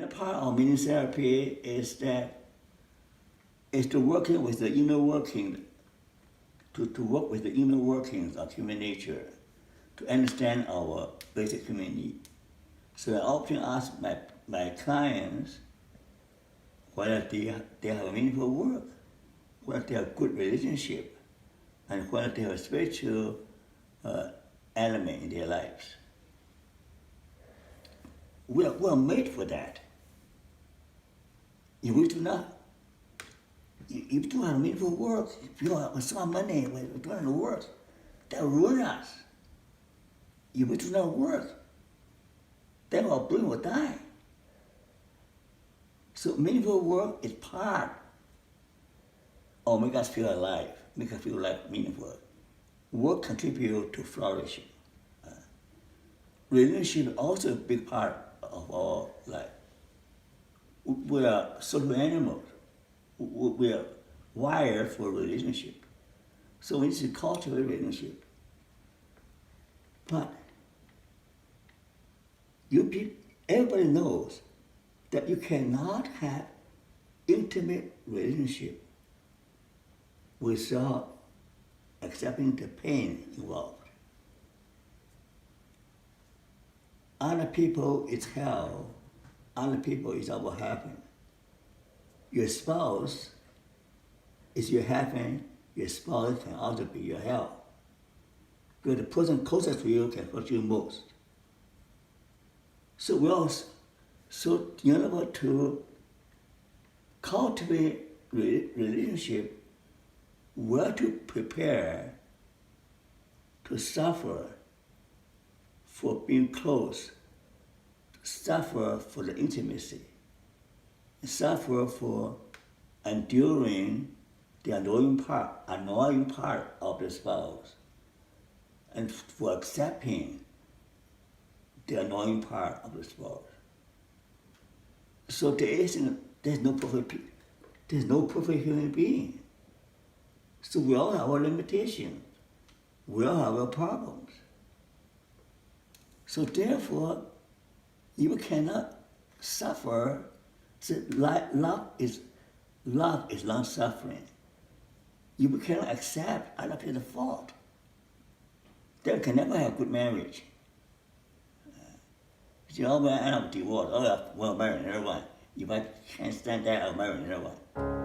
another part of meaning therapy is to working with the inner working, to work with the inner workings of human nature, to understand our basic human need. So I often ask my clients whether they have a meaningful work, whether they have a good relationship, and whether they have a spiritual element in their lives. We're made for that. If we do not, if you don't have meaningful work, if you have some money, we're doing the work, that will ruin us. If we do not work, then our brain will die. So meaningful work is part of make us feel alive, make us feel like meaningful. Work contributes to flourishing. Relationship is also a big part of our life. We are social animals. We are wired for relationship. So we need to cultivate relationship. But everybody knows that you cannot have intimate relationship without accepting the pain involved. Other people is hell, other people is our heaven. Your spouse is your heaven, your spouse can also be your hell. Because the person closest to you can hurt you most. So in order to cultivate relationship, we have to prepare to suffer for being close, suffer for the intimacy, suffer for enduring the annoying part of the spouse, and for accepting the annoying part of the spouse. So there's no perfect human being. So we all have our limitations. We all have our problems. So therefore, you cannot suffer. So love is not suffering. You cannot accept other people's fault. They can never have a good marriage. I end up divorced. I'll marry another one. If I can't stand that, I'll marry another one.